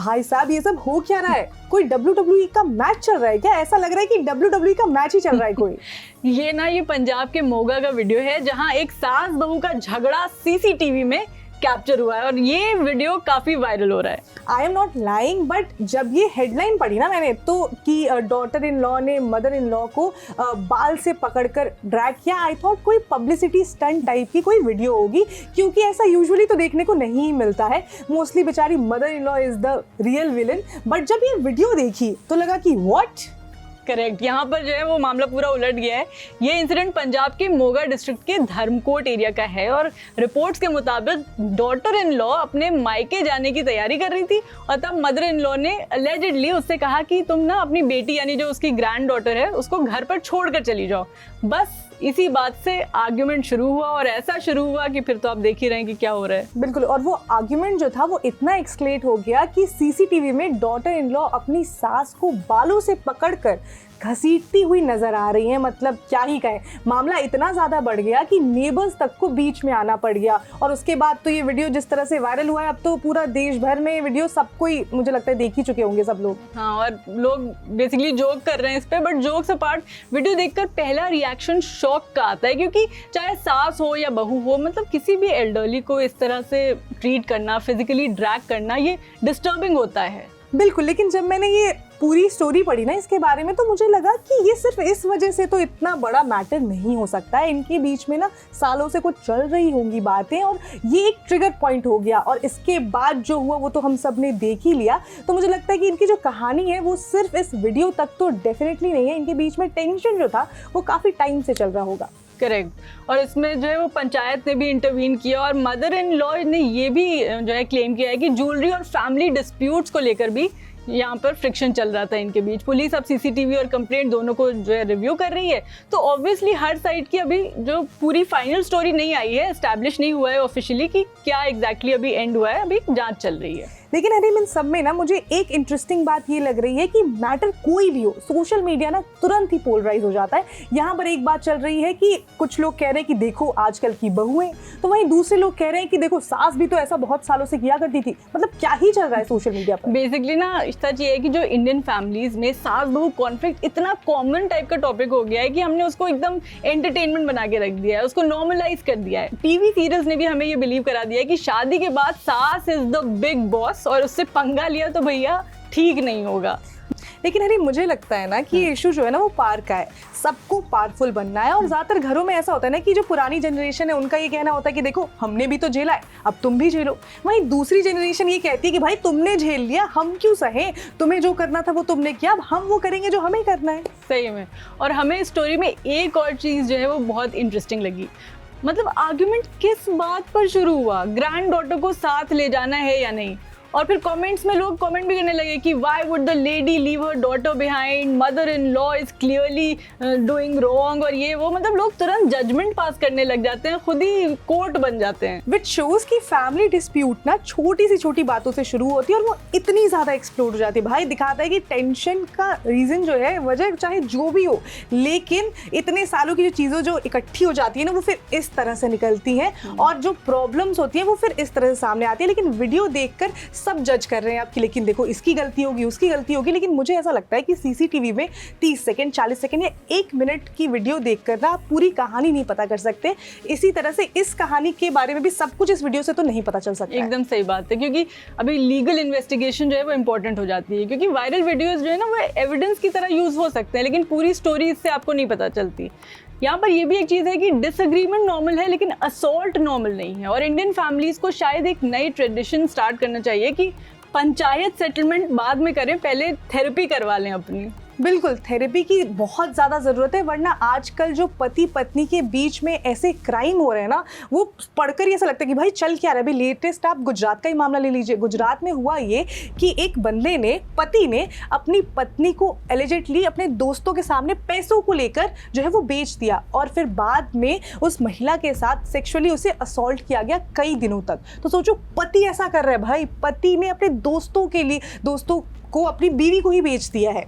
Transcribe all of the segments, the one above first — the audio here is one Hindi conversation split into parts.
भाई साहब ये सब हो क्या रहा है? कोई WWE का मैच चल रहा है क्या? ऐसा लग रहा है कि WWE का मैच ही चल रहा है कोई। ये पंजाब के मोगा का वीडियो है जहां एक सास बहू का झगड़ा सीसीटीवी में कैप्चर हुआ है और ये वीडियो काफी वायरल हो रहा है। I am not lying, but जब ये हेडलाइन पढ़ी ना मैंने तो कि डॉटर इन लॉ ने मदर इन लॉ को बाल से पकड़कर ड्रैग किया, आई थॉट कोई पब्लिसिटी स्टंट टाइप की कोई वीडियो होगी, क्योंकि ऐसा यूजुअली तो देखने को नहीं मिलता है। मोस्टली बेचारी mother in law is the real villain, but जब ये वीडियो देखी तो लगा कि व्हाट। करेक्ट, यहाँ पर जो है वो मामला पूरा उलट गया है। ये इंसिडेंट पंजाब के मोगा डिस्ट्रिक्ट के धर्मकोट एरिया का है और रिपोर्ट्स के मुताबिक डॉटर इन लॉ अपने मायके जाने की तैयारी कर रही थी और तब मदर इन लॉ ने अलेजिडली उससे कहा कि तुम ना अपनी बेटी यानी जो उसकी ग्रैंड डॉटर है उसको घर पर छोड़कर चली जाओ। बस इसी बात से आर्ग्यूमेंट शुरू हुआ और ऐसा शुरू हुआ कि फिर तो आप देख ही रहे हैं कि क्या हो रहा है। बिल्कुल, और वो आर्ग्यूमेंट जो था वो इतना एक्सक्लेट हो गया कि सीसीटीवी में डॉटर इन लॉ अपनी सास को बालों से पकड़कर घसीटती हुई नजर आ रही है। मतलब क्या ही कहें, मामला इतना ज्यादा बढ़ गया कि नेबर्स तक को बीच में आना पड़ गया। और उसके बाद तो ये वीडियो जिस तरह से वायरल हुआ है, अब तो पूरा देश भर में ये वीडियो सबको ही मुझे लगता है देख ही चुके होंगे सब लोग। हाँ, और लोग बेसिकली जोक कर रहे हैं इस पे, बट जोक्स अपार्ट वीडियो देखकर पहला रिएक्शन शॉक का आता है, क्योंकि चाहे सास हो या बहू हो, मतलब किसी भी एल्डरली को इस तरह से ट्रीट करना, फिजिकली ड्रैग करना, ये डिस्टर्बिंग होता है। बिल्कुल, लेकिन जब मैंने ये पूरी स्टोरी पढ़ी ना इसके बारे में, तो मुझे लगा कि ये सिर्फ इस वजह से तो इतना बड़ा मैटर नहीं हो सकता है। इनके बीच में ना सालों से कुछ चल रही होंगी बातें और ये एक ट्रिगर पॉइंट हो गया और इसके बाद जो हुआ वो तो हम सब ने देख ही लिया। तो मुझे लगता है कि इनकी जो कहानी है वो सिर्फ इस वीडियो तक तो डेफिनेटली नहीं है। इनके बीच में टेंशन जो था वो काफ़ी टाइम से चल रहा होगा। करेक्ट, और इसमें जो है वो पंचायत ने भी इंटरवीन किया और मदर इन लॉ ने ये भी जो है क्लेम किया है कि ज्वेलरी और फैमिली डिस्प्यूट्स को लेकर भी यहाँ पर फ्रिक्शन चल रहा था इनके बीच। पुलिस अब सीसीटीवी और कंप्लेंट दोनों को जो है रिव्यू कर रही है। तो ऑब्वियसली हर साइड की अभी जो पूरी फाइनल स्टोरी नहीं आई है, एस्टैब्लिश नहीं हुआ है ऑफिशियली कि क्या एग्जैक्टली अभी एंड हुआ है, अभी जांच चल रही है। लेकिन हरीम, इन सब में ना मुझे एक इंटरेस्टिंग बात ये लग रही है कि मैटर कोई भी हो, सोशल मीडिया ना तुरंत ही पोलराइज हो जाता है। यहाँ पर एक बात चल रही है कि कुछ लोग कह रहे हैं कि देखो आजकल की बहुएं, तो वहीं दूसरे लोग कह रहे हैं कि देखो सास भी तो ऐसा बहुत सालों से किया करती थी। मतलब क्या ही चल रहा है सोशल मीडिया पर। बेसिकली ना सच ये है कि जो इंडियन फैमिलीज में सास बहू कॉन्फ्लिक्ट इतना कॉमन टाइप का टॉपिक हो गया है कि हमने उसको एकदम एंटरटेनमेंट बना के रख दिया है, उसको नॉर्मलाइज कर दिया है। टीवी सीरियल्स ने भी हमें ये बिलीव करा दिया है कि शादी के बाद सास इज द बिग बॉस और उससे पंगा लिया तो भैया ठीक नहीं होगा। लेकिन हरी, मुझे लगता है ना कि ये इशू जो है ना वो पार का है। सबको पावरफुल बनना है और ज़्यादातर घरों में ऐसा होता है ना कि जो पुरानी जनरेशन है उनका ये कहना होता है कि देखो हमने भी तो झेला है, अब तुम भी झेलो। वहीं दूसरी जनरेशन ये कहती है कि भाई तुमने झेल लिया, हम क्यों सहे, तुम्हें जो करना था वो तुमने किया, अब हम वो करेंगे जो हमें करना है। सही में, और हमें स्टोरी में एक और चीज़ जो है वो बहुत इंटरेस्टिंग लगी। मतलब आर्ग्यूमेंट किस बात पर शुरू हुआ, ग्रैंड डॉटर को साथ ले जाना है या नहीं। और फिर कमेंट्स में लोग कमेंट भी करने लगे कि why would the lady leave her daughter behind, mother in law is clearly doing wrong, और ये वो, मतलब लोग तुरंत जजमेंट पास करने लग जाते हैं, खुद ही कोर्ट बन जाते हैं। विच शोज की फैमिली डिस्प्यूट ना छोटी सी छोटी बातों से शुरू होती है और वो इतनी ज़्यादा एक्सप्लोड हो जाती है। भाई दिखाता है कि टेंशन का रीज़न जो है, वजह चाहे जो भी हो, लेकिन इतने सालों की जो चीज़ें जो इकट्ठी हो जाती है ना वो फिर इस तरह से निकलती हैं और जो प्रॉब्लम्स होती हैं वो फिर इस तरह से सामने आती है। लेकिन वीडियो देखकर सब जज कर रहे हैं आपकी, लेकिन देखो इसकी गलती होगी, उसकी गलती होगी। लेकिन मुझे ऐसा लगता है कि सीसीटीवी में 30 सेकंड 40 सेकंड या 1 मिनट की वीडियो देखकर ना आप पूरी कहानी नहीं पता कर सकते। इसी तरह से इस कहानी के बारे में भी सब कुछ इस वीडियो से तो नहीं पता चल सकता। एकदम सही बात है, क्योंकि अभी लीगल इन्वेस्टिगेशन जो है वो इंपॉर्टेंट हो जाती है, क्योंकि वायरल वीडियोस जो है ना वो एविडेंस की तरह यूज हो सकते हैं, लेकिन पूरी स्टोरी इससे आपको नहीं पता चलती। यहाँ पर ये भी एक चीज़ है कि डिसएग्रीमेंट नॉर्मल है लेकिन असॉल्ट नॉर्मल नहीं है। और इंडियन फैमिलीज को शायद एक नई ट्रेडिशन स्टार्ट करना चाहिए कि पंचायत सेटलमेंट बाद में करें, पहले थेरेपी करवा लें अपनी। बिल्कुल, थेरेपी की बहुत ज़्यादा ज़रूरत है, वरना आजकल जो पति पत्नी के बीच में ऐसे क्राइम हो रहे हैं ना, वो पढ़कर ऐसा लगता है कि भाई चल क्या रहा है। अभी लेटेस्ट आप गुजरात का ही मामला ले लीजिए। गुजरात में हुआ ये कि एक बंदे ने, पति ने अपनी पत्नी को एलिजिडली अपने दोस्तों के सामने पैसों को लेकर जो है वो बेच दिया और फिर बाद में उस महिला के साथ सेक्सुअली उसे असॉल्ट किया गया कई दिनों तक। तो सोचो, पति ऐसा कर रहा है भाई, पति ने अपने दोस्तों के लिए, दोस्तों को, अपनी बीवी को ही बेच दिया है।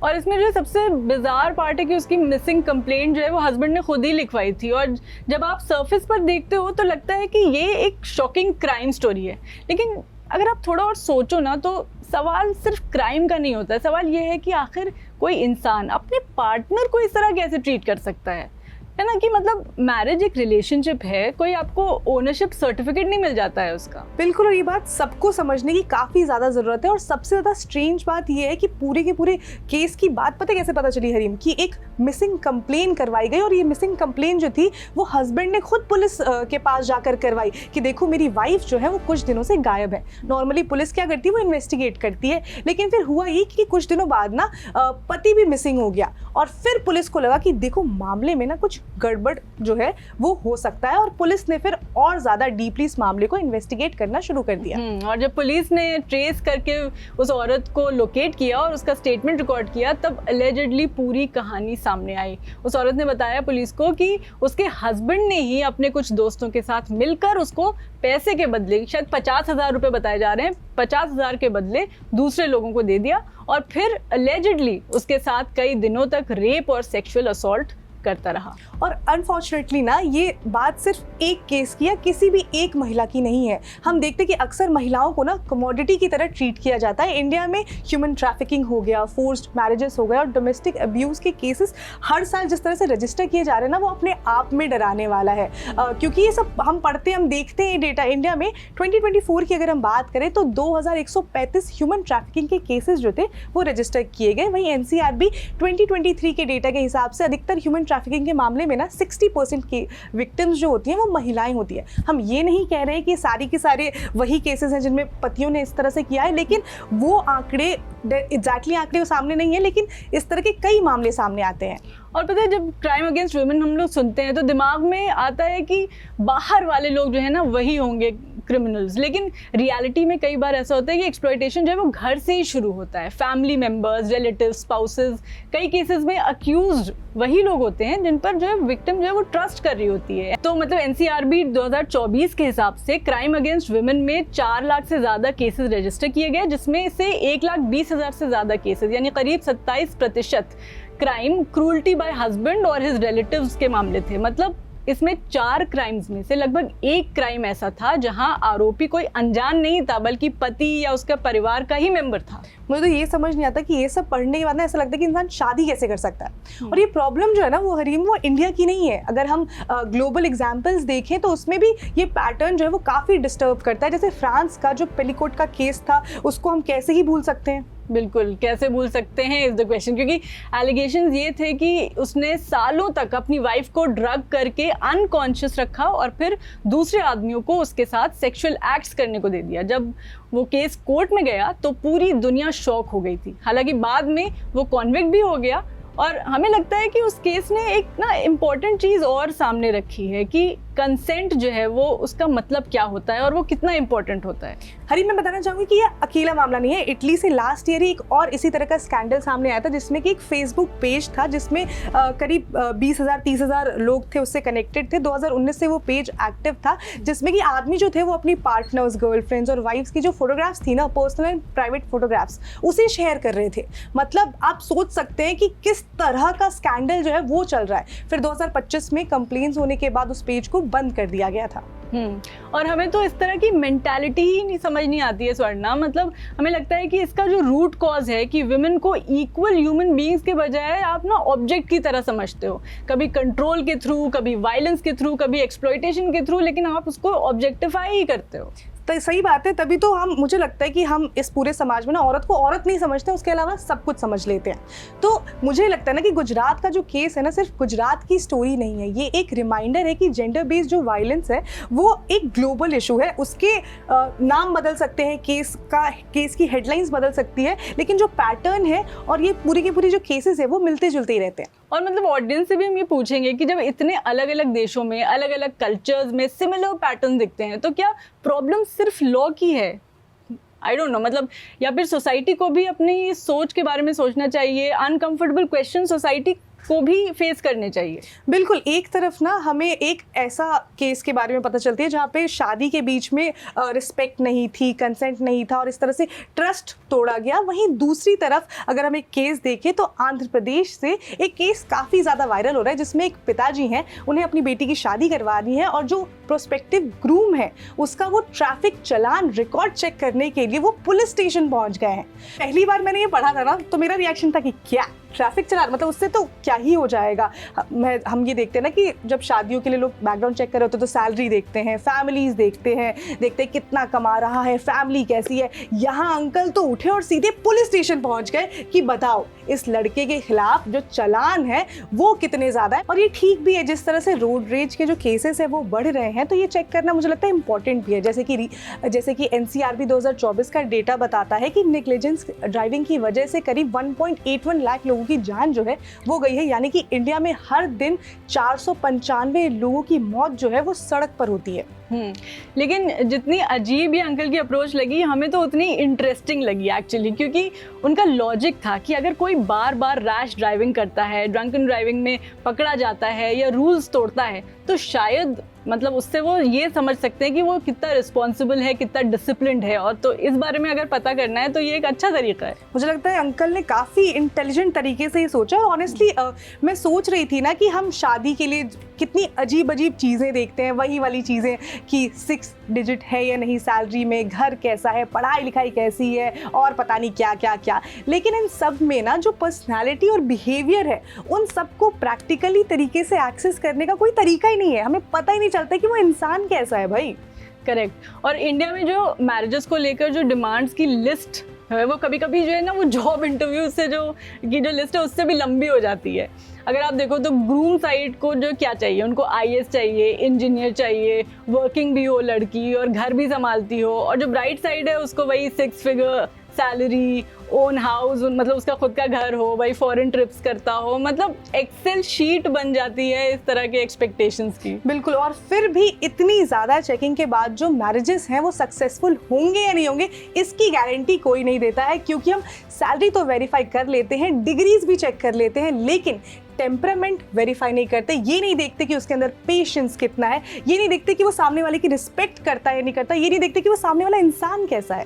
और इसमें जो सबसे बिजार पार्ट है कि उसकी मिसिंग कंप्लेंट जो है वो हस्बैंड ने खुद ही लिखवाई थी। और जब आप सरफेस पर देखते हो तो लगता है कि ये एक शॉकिंग क्राइम स्टोरी है, लेकिन अगर आप थोड़ा और सोचो ना तो सवाल सिर्फ क्राइम का नहीं होता है, सवाल ये है कि आखिर कोई इंसान अपने पार्टनर को इस तरह कैसे ट्रीट कर सकता है ना। कि मतलब मैरिज एक रिलेशनशिप है, कोई आपको ओनरशिप सर्टिफिकेट नहीं मिल जाता है उसका। बिल्कुल, और ये बात सबको समझने की काफ़ी ज़्यादा ज़रूरत है। और सबसे ज़्यादा स्ट्रेंज बात ये है कि पूरे के पूरे केस की बात पता कैसे पता चली हरीम, कि एक मिसिंग कंप्लेन करवाई गई, और ये मिसिंग कंप्लेन जो थी वो हस्बैंड ने खुद पुलिस के पास जाकर करवाई कि देखो मेरी वाइफ जो है वो कुछ दिनों से गायब है। नॉर्मली पुलिस क्या करती है, वो इन्वेस्टिगेट करती है, लेकिन फिर हुआ ये कि कुछ दिनों बाद ना पति भी मिसिंग हो गया, और फिर पुलिस को लगा कि देखो मामले में ना कुछ गड़बड़ जो है वो हो सकता है, और पुलिस ने फिर और ज़्यादा डीपली इस मामले को इन्वेस्टिगेट करना शुरू कर दिया। और जब पुलिस ने ट्रेस करके उस औरत को लोकेट किया और उसका स्टेटमेंट रिकॉर्ड किया, तब अलेजेडली पूरी कहानी सामने आई। उस औरत ने बताया पुलिस को कि उसके हस्बैंड ने ही अपने कुछ दोस्तों के साथ मिलकर उसको पैसे के बदले, शायद 50,000 रुपये बताए जा रहे हैं, 50,000 के बदले दूसरे लोगों को दे दिया, और फिर अलेजेडली उसके साथ कई दिनों तक रेप और सेक्सुअल असॉल्ट करता रहा। और अनफॉर्चुनेटली ना ये बात सिर्फ एक केस की या किसी भी एक महिला की नहीं है। हम देखते कि अक्सर महिलाओं को ना कमोडिटी की तरह ट्रीट किया जाता है। इंडिया में ह्यूमन ट्रैफिकिंग हो गया, फोर्स्ड मैरिजेस हो गया, और डोमेस्टिक अब्यूज़ के केसेस हर साल जिस तरह से रजिस्टर किए जा रहे हैं ना, वो अपने आप में डराने वाला है। क्योंकि ये सब हम पढ़ते हम देखते हैं डेटा। इंडिया में 2024 की अगर हम बात करें तो 2135 ह्यूमन ट्रैफिकिंग के केसेस जो थे वो रजिस्टर किए गए। वहीं NCRB 2023 के डेटा के हिसाब से अधिकतर ह्यूमन ट्रैफिकिंग के मामले में ना 60% की विक्टिम्स जो होती हैं वो महिलाएं होती हैं। हम ये नहीं कह रहे कि सारी के सारे वही केसेस हैं जिनमें पतियों ने इस तरह से किया है, लेकिन वो आंकड़े एग्जैक्टली आंकड़े सामने नहीं है, लेकिन इस तरह के कई मामले सामने आते हैं। और पता है जब क्राइम अगेंस्ट वुमेन हम लोग सुनते हैं तो दिमाग में आता है कि बाहर वाले लोग जो है ना वही होंगे क्रिमिनल्स, लेकिन रियलिटी में कई बार ऐसा होता है कि एक्सप्लॉयटेशन जो है वो घर से ही शुरू होता है। फैमिली मेंबर्स, रिलेटिव्स, स्पाउसेस, कई केसेस में अक्यूज्ड वही लोग होते हैं जिन पर जो है विक्टिम जो है वो ट्रस्ट कर रही होती है। तो मतलब NCRB 2024 के हिसाब से क्राइम अगेंस्ट वुमेन में 4 लाख से ज़्यादा केसेस रजिस्टर किए गए, जिसमें से 1,20,000 से ज़्यादा केसेस यानी करीब 27% क्राइम क्रूल्टी बाय हस्बैंड और हिज रिलेटिव्स के मामले थे। मतलब इसमें 4 क्राइम्स में से लगभग 1 क्राइम ऐसा था जहां आरोपी कोई अनजान नहीं था, बल्कि पति या उसका परिवार का ही मेंबर था। मुझे तो ये समझ नहीं आता कि ये सब पढ़ने के बाद ना ऐसा लगता है कि इंसान शादी कैसे कर सकता है। और ये प्रॉब्लम जो है ना वो हरीम, वो इंडिया की नहीं है। अगर हम ग्लोबल एग्जाम्पल्स देखें तो उसमें भी ये पैटर्न जो है वो काफ़ी डिस्टर्ब करता है। जैसे फ्रांस का जो पेलिकोट का केस था, उसको हम कैसे ही भूल सकते हैं। बिल्कुल, कैसे भूल सकते हैं इज द क्वेश्चन, क्योंकि एलिगेशंस ये थे कि उसने सालों तक अपनी वाइफ को ड्रग करके अनकॉन्शियस रखा और फिर दूसरे आदमियों को उसके साथ सेक्सुअल एक्ट्स करने को दे दिया। जब वो केस कोर्ट में गया तो पूरी दुनिया शॉक हो गई थी। हालांकि बाद में वो कॉन्विक्ट भी हो गया, और हमें लगता है कि उस केस ने एक ना इम्पॉर्टेंट चीज़ और सामने रखी है कि कंसेंट जो है वो उसका मतलब क्या होता है और वो कितना इम्पोर्टेंट होता है। हरी, मैं बताना चाहूँगी कि ये अकेला मामला नहीं है। इटली से लास्ट ईयर ही एक और इसी तरह का स्कैंडल सामने आया था, जिसमें कि एक फेसबुक पेज था जिसमें करीब 20,000-30,000 लोग थे उससे कनेक्टेड थे। 2019 से वो पेज एक्टिव था, जिसमें कि आदमी जो थे वो अपनी पार्टनर्स, गर्लफ्रेंड्स और वाइफ्स की जो फोटोग्राफ्स थी ना, पर्सनल एंड प्राइवेट फोटोग्राफ्स, उसे शेयर कर रहे थे। मतलब आप सोच सकते हैं कि किस तरह का स्कैंडल जो है वो चल रहा है। फिर 2025 में कंप्लेंट्स होने के बाद उस पेज को बंद कर दिया गया था। और हमें तो इस तरह की मेंटालिटी ही नहीं समझ नहीं आती है स्वर्णा। मतलब हमें लगता है कि इसका जो रूट कॉज है कि विमेन को इक्वल ह्यूमन बीइंग्स के बजाय आप ना ऑब्जेक्ट की तरह समझते हो, कभी कंट्रोल के थ्रू, कभी वायलेंस के थ्रू, कभी एक्सप्लॉयटेशन के थ्रू, लेकिन आप उसको ऑब्जेक्टिफाई ही करते हो। तो सही बात है, तभी तो मुझे लगता है कि हम इस पूरे समाज में ना औरत को औरत नहीं समझते, उसके अलावा सब कुछ समझ लेते हैं। तो मुझे लगता है ना कि गुजरात का जो केस है ना, सिर्फ गुजरात की स्टोरी नहीं है, ये एक रिमाइंडर है कि जेंडर बेस्ड जो वायलेंस है वो एक ग्लोबल इशू है। उसके नाम बदल सकते हैं, केस की हेडलाइंस बदल सकती है, लेकिन जो पैटर्न है और ये पूरी की पूरी जो केसेस है वो मिलते जुलते ही रहते हैं। और मतलब ऑडियंस से भी हम ये पूछेंगे कि जब इतने अलग अलग देशों में, अलग अलग कल्चर्स में सिमिलर पैटर्न दिखते हैं, तो क्या प्रॉब्लम सिर्फ लॉ की है? आई डोंट नो, मतलब या फिर सोसाइटी को भी अपनी सोच के बारे में सोचना चाहिए। अनकंफर्टेबल क्वेश्चन सोसाइटी को भी फेस करने चाहिए। बिल्कुल, एक तरफ ना हमें एक ऐसा केस के बारे में पता चलती है जहाँ पे शादी के बीच में रिस्पेक्ट नहीं थी, कंसेंट नहीं था और इस तरह से ट्रस्ट तोड़ा गया। वहीं दूसरी तरफ अगर हम एक केस देखें तो आंध्र प्रदेश से एक केस काफ़ी ज़्यादा वायरल हो रहा है, जिसमें एक पिताजी हैं, उन्हें अपनी बेटी की शादी करवानी है और जो प्रोस्पेक्टिव ग्रूम है उसका वो ट्रैफिक चालान रिकॉर्ड चेक करने के लिए वो पुलिस स्टेशन पहुंच गए हैं। पहली बार मैंने ये पढ़ा था ना तो मेरा रिएक्शन था कि क्या ट्रैफिक चालान, मतलब उससे तो क्या ही हो जाएगा। हम ये देखते हैं ना कि जब शादियों के लिए लोग बैकग्राउंड चेक कर रहे होते हैं तो सैलरी देखते हैं, फैमिलीज देखते हैं कितना कमा रहा है, फैमिली कैसी है। यहाँ अंकल तो उठे और सीधे पुलिस स्टेशन पहुंच गए कि बताओ इस लड़के के खिलाफ जो चालान है वो कितने ज़्यादा है। और ये ठीक भी है, जिस तरह से रोड रेज के जो केसेस है वो बढ़ रहे हैं तो ये चेक करना मुझे लगता है इंपॉर्टेंट भी है। जैसे कि NCRB 2024 का डेटा बताता है कि नेग्लिजेंस ड्राइविंग की वजह से करीब 1.81 लाख लोगों की जान जो है वो गई है, यानी कि इंडिया में हर दिन 495 लोगों की मौत जो है वो सड़क पर होती है। लेकिन जितनी अजीब ये अंकल की अप्रोच लगी, हमें तो उतनी इंटरेस्टिंग लगी एक्चुअली, क्योंकि उनका लॉजिक था कि अगर कोई बार बार रैश ड्राइविंग करता है, ड्रंकन ड्राइविंग में पकड़ा जाता है या रूल्स तोड़ता है तो शायद मतलब उससे वो ये समझ सकते हैं कि वो कितना रिस्पॉन्सिबल है, कितना डिसिप्लिन्ड है। और तो इस बारे में अगर पता करना है तो ये एक अच्छा तरीका है। मुझे लगता है अंकल ने काफ़ी इंटेलिजेंट तरीके से ये सोचा। और ऑनेस्टली मैं सोच रही थी ना कि हम शादी के लिए कितनी अजीब अजीब चीज़ें देखते हैं, वही वाली चीज़ें कि 6 डिजिट है या नहीं सैलरी में, घर कैसा है, पढ़ाई लिखाई कैसी है और पता नहीं क्या क्या क्या। लेकिन इन सब में ना जो पर्सनालिटी और बिहेवियर है उन सबको प्रैक्टिकली तरीके से एक्सेस करने का कोई तरीका ही नहीं है। हमें पता ही नहीं चलता कि वो इंसान कैसा है भाई। करेक्ट। और इंडिया में जो मैरिजेस को लेकर जो डिमांड्स की लिस्ट है वो कभी कभी जो है ना वो जॉब इंटरव्यू से जो लिस्ट है उससे भी लंबी हो जाती है। अगर आप देखो तो ग्रूम साइड को जो क्या चाहिए, उनको IAS चाहिए, इंजीनियर चाहिए, वर्किंग भी हो लड़की और घर भी संभालती हो। और जो ब्राइड साइड है उसको वही 6 फिगर सैलरी, ओन हाउस, मतलब उसका खुद का घर हो, वही फॉरेन ट्रिप्स करता हो, मतलब एक्सेल शीट बन जाती है इस तरह के एक्सपेक्टेशंस की। बिल्कुल। और फिर भी इतनी ज़्यादा चेकिंग के बाद जो मैरिजेस हैं वो सक्सेसफुल होंगे या नहीं होंगे इसकी गारंटी कोई नहीं देता है, क्योंकि हम सैलरी तो वेरीफाई कर लेते हैं, डिग्रीज भी चेक कर लेते हैं, लेकिन टेम्परामेंट वेरीफाई नहीं करते। ये नहीं देखते कि उसके अंदर पेशेंस कितना है, ये नहीं देखते कि वो सामने वाले की रिस्पेक्ट करता है या नहीं करता, ये नहीं देखते कि वो सामने वाला इंसान कैसा है।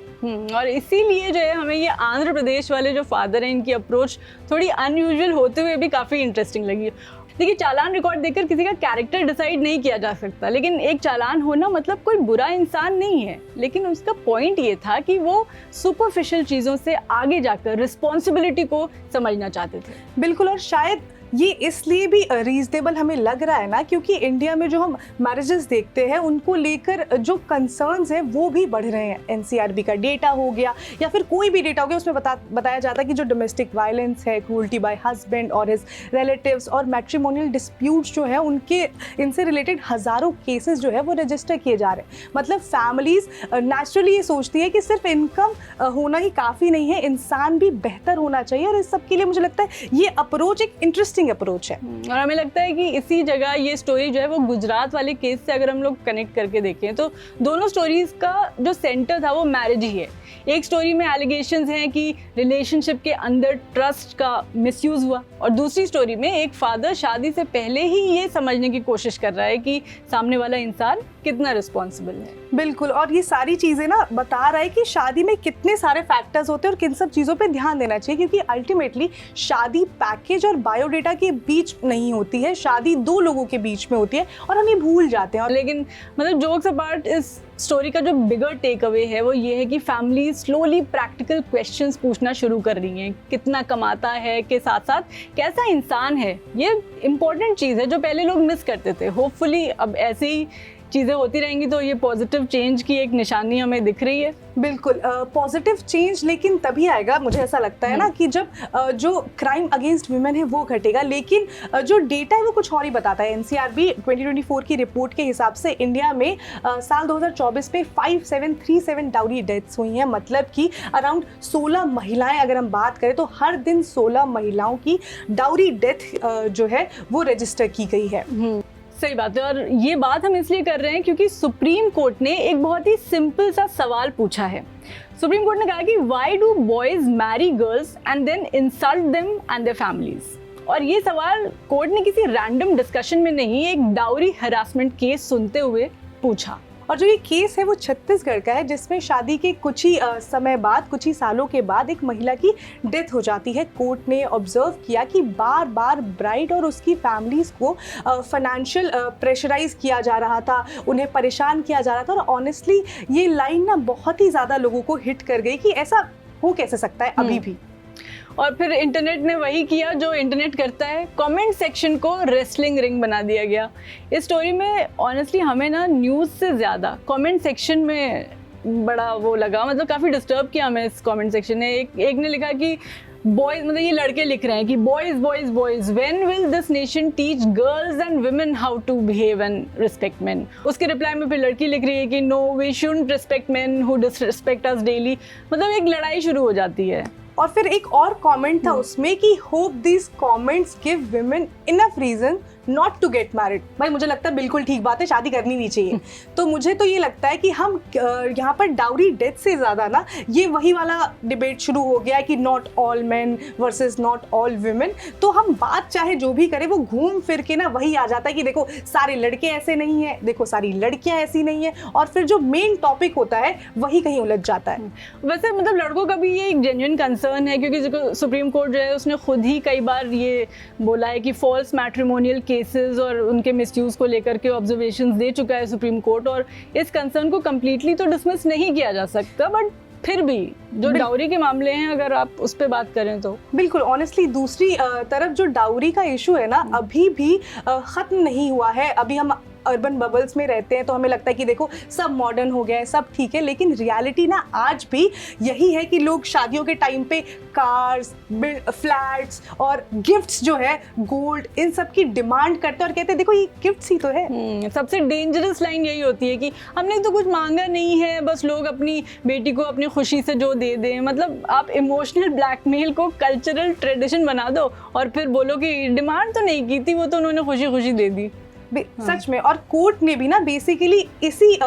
और इसीलिए जो है हमें ये आंध्र प्रदेश वाले जो फादर हैं इनकी अप्रोच थोड़ी अनयूजुअल होते हुए भी काफ़ी इंटरेस्टिंग लगी। देखिए, चालान रिकॉर्ड देखकर किसी का कैरेक्टर डिसाइड नहीं किया जा सकता, लेकिन एक चालान होना मतलब कोई बुरा इंसान नहीं है। लेकिन उसका पॉइंट ये था कि वो सुपरफिशियल चीज़ों से आगे जाकर रिस्पॉन्सिबिलिटी को समझना चाहते थे। बिल्कुल। और शायद ये इसलिए भी रीजनेबल हमें लग रहा है ना क्योंकि इंडिया में जो हम मैरिजेस देखते हैं उनको लेकर जो कंसर्न्स हैं वो भी बढ़ रहे हैं। NCRB का डेटा हो गया या फिर कोई भी डेटा हो गया, उसमें बताया जाता है कि जो डोमेस्टिक वायलेंस है, क्रूल्टी बाय हस्बैंड और हिज रिलेटिव्स और मैट्रिमोनियल डिस्प्यूट्स जो है उनके इनसे रिलेटेड हज़ारों केसेस जो है वो रजिस्टर किए जा रहे हैं। मतलब फैमिलीज नेचुरली ये सोचती है कि सिर्फ इनकम होना ही काफ़ी नहीं है, इंसान भी बेहतर होना चाहिए। और इस सब के लिए मुझे लगता है ये अप्रोच एक इंटरेस्टिंग अप्रोच है। और हमें लगता है कि इसी जगह ये स्टोरी जो है वो गुजरात वाले केस से अगर हम लोग कनेक्ट करके देखें तो दोनों स्टोरीज का जो सेंटर था वो मैरिज ही है। एक स्टोरी में एलिगेशंस हैं कि रिलेशनशिप के अंदर ट्रस्ट का मिसयूज हुआ, और दूसरी स्टोरी में एक फादर शादी से पहले ही ये समझने की कोशिश कर रहा है कि सामने वाला इंसान कितना रिस्पॉन्सिबल है। बिल्कुल। और ये सारी चीज़ें ना बता रहा है कि शादी में कितने सारे फैक्टर्स होते हैं और किन सब चीज़ों पे ध्यान देना चाहिए, क्योंकि अल्टीमेटली शादी पैकेज और बायोडेटा के बीच नहीं होती है, शादी 2 लोगों के बीच में होती है और हम ये भूल जाते हैं। लेकिन मतलब जोक्स अपार्ट, इस स्टोरी का जो बिगर टेक अवे है वो ये है कि फैमिली स्लोली प्रैक्टिकल क्वेश्चंस पूछना शुरू कर रही हैं। कितना कमाता है के साथ साथ कैसा इंसान है, ये इंपॉर्टेंट चीज़ है जो पहले लोग मिस करते थे। होपफुली अब ऐसे ही चीज़ें होती रहेंगी तो ये पॉजिटिव चेंज की एक निशानी हमें दिख रही है। बिल्कुल। पॉजिटिव चेंज लेकिन तभी आएगा, मुझे ऐसा लगता है ना, कि जब जो क्राइम अगेंस्ट वुमेन है वो घटेगा। लेकिन जो डेटा है वो कुछ और ही बताता है। NCRB 2024 की रिपोर्ट के हिसाब से इंडिया में साल 2024 में 5737 डाउरी डेथ्स हुई हैं। मतलब कि अराउंड 16 महिलाएं, अगर हम बात करें तो हर दिन 16 महिलाओं की डाउरी डेथ जो है वो रजिस्टर की गई है। सही बात है। और ये बात हम इसलिए कर रहे हैं क्योंकि सुप्रीम कोर्ट ने एक बहुत ही सिंपल सा सवाल पूछा है। सुप्रीम कोर्ट ने कहा कि why do boys marry girls and then insult them and their families. और ये सवाल कोर्ट ने किसी रैंडम डिस्कशन में नहीं, एक डाउरी हरासमेंट केस सुनते हुए पूछा। और जो ये केस है वो छत्तीसगढ़ का है, जिसमें शादी के कुछ ही समय बाद, कुछ ही सालों के बाद एक महिला की डेथ हो जाती है। कोर्ट ने ऑब्जर्व किया कि बार बार ब्राइड और उसकी फैमिलीज को फाइनेंशियल प्रेशराइज किया जा रहा था, उन्हें परेशान किया जा रहा था। और ऑनेस्टली ये लाइन ना बहुत ही ज़्यादा लोगों को हिट कर गई कि ऐसा हो कैसे सकता है अभी भी। और फिर इंटरनेट ने वही किया जो इंटरनेट करता है, कमेंट सेक्शन को रेसलिंग रिंग बना दिया गया। इस स्टोरी में ऑनेस्टली हमें ना न्यूज़ से ज़्यादा कमेंट सेक्शन में बड़ा वो लगा, मतलब काफ़ी डिस्टर्ब किया हमें इस कमेंट सेक्शन ने। एक ने लिखा कि बॉयज़, मतलब ये लड़के लिख रहे हैं कि boys boys boys, when will this nation teach girls and women how to behave and respect men. उसके रिप्लाई में फिर लड़की लिख रही है कि no we shouldn't respect men who disrespect us daily. मतलब एक लड़ाई शुरू हो जाती है। और फिर एक और कमेंट था उसमें कि hope this comments give women enough reason not to get married. भाई मुझे लगता है बिल्कुल ठीक बात है, शादी करनी नहीं चाहिए। तो मुझे तो ये लगता है कि हम यहाँ पर डाउरी डेथ से ज़्यादा ना ये वही वाला डिबेट शुरू हो गया है कि not all man versus not all women. तो हम बात चाहे जो भी करें वो घूम फिर के ना वही आ जाता है कि देखो सारे लड़के ऐसे नहीं हैं, देखो सारी लड़कियाँ ऐसी नहीं हैं, और फिर जो मेन टॉपिक होता है वही कहीं उलझ जाता है। वैसे मतलब लड़कों का भी ये एक जेन्युइन कंसर्न है, क्योंकि सुप्रीम कोर्ट जो है उसने खुद ही कई बार ये बोला है कि फॉल्स मैट्रिमोनियल केसेस और उनके मिसयूज़ को लेकर के ऑब्जर्वेशंस दे चुका है सुप्रीम कोर्ट, और इस कंसर्न को कम्प्लीटली तो डिसमिस नहीं किया जा सकता। बट फिर भी जो डाउरी के मामले हैं, अगर आप उस पर बात करें तो बिल्कुल ऑनेस्टली दूसरी तरफ जो डाउरी का इशू है ना अभी भी ख़त्म नहीं हुआ है। अभी हम अर्बन बबल्स में रहते हैं तो हमें लगता है कि देखो सब मॉडर्न हो गया है, सब ठीक है, लेकिन रियलिटी ना आज भी यही है कि लोग शादियों के टाइम पे कार्स, फ्लैट्स और गिफ्ट्स जो है गोल्ड, इन सब की डिमांड करते हैं और कहते हैं देखो ये गिफ्ट्स ही तो है। सबसे डेंजरस लाइन यही होती है कि हमने तो कुछ मांगा नहीं है, बस लोग अपनी बेटी को अपनी खुशी से जो दे दें। मतलब आप इमोशनल ब्लैकमेल को कल्चरल ट्रेडिशन बना दो और फिर बोलो कि डिमांड तो नहीं की थी, वो तो उन्होंने खुशी खुशी दे दी। सच में। और कोर्ट ने भी ना बेसिकली इसी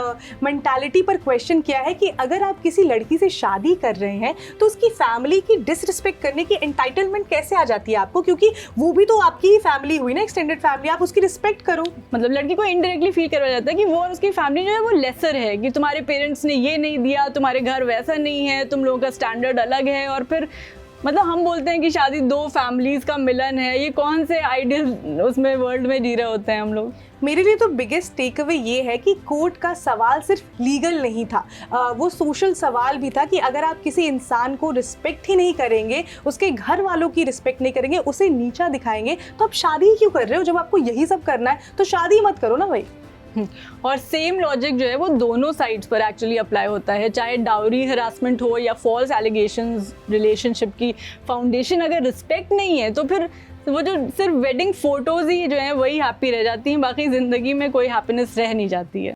मेंटालिटी पर क्वेश्चन किया है कि अगर आप किसी लड़की से शादी कर रहे हैं तो उसकी फैमिली की डिसरिस्पेक्ट करने की एंटाइटलमेंट कैसे आ जाती है आपको, क्योंकि वो भी तो आपकी ही फैमिली हुई ना, एक्सटेंडेड फैमिली, आप उसकी रिस्पेक्ट करो। मतलब लड़की को इनडायरेक्टली फील करवाया जाता है कि वो और उसकी फैमिली जो है वो लेसर है, कि तुम्हारे पेरेंट्स ने ये नहीं दिया, तुम्हारे घर वैसा नहीं है, तुम लोगों का स्टैंडर्ड अलग है। और फिर मतलब हम बोलते हैं कि शादी दो फैमिलीज का मिलन है, ये कौन से आइडियल उसमें वर्ल्ड में जी रहे होते हैं हम लोग। मेरे लिए तो बिगेस्ट टेक अवे ये है कि कोर्ट का सवाल सिर्फ लीगल नहीं था, वो सोशल सवाल भी था कि अगर आप किसी इंसान को रिस्पेक्ट ही नहीं करेंगे, उसके घर वालों की रिस्पेक्ट नहीं करेंगे, उसे नीचा दिखाएंगे, तो आप शादी ही क्यों कर रहे हो? जब आपको यही सब करना है तो शादी मत करो ना भाई। और सेम लॉजिक जो है वो दोनों साइड्स पर एक्चुअली अप्लाई होता है, चाहे डाउरी हरासमेंट हो या फॉल्स एलिगेशंस। रिलेशनशिप की फाउंडेशन अगर रिस्पेक्ट नहीं है तो फिर वो जो सिर्फ वेडिंग फोटोज ही जो है वही हैप्पी रह जाती हैं, बाकी ज़िंदगी में कोई हैप्पीनेस रह नहीं जाती है।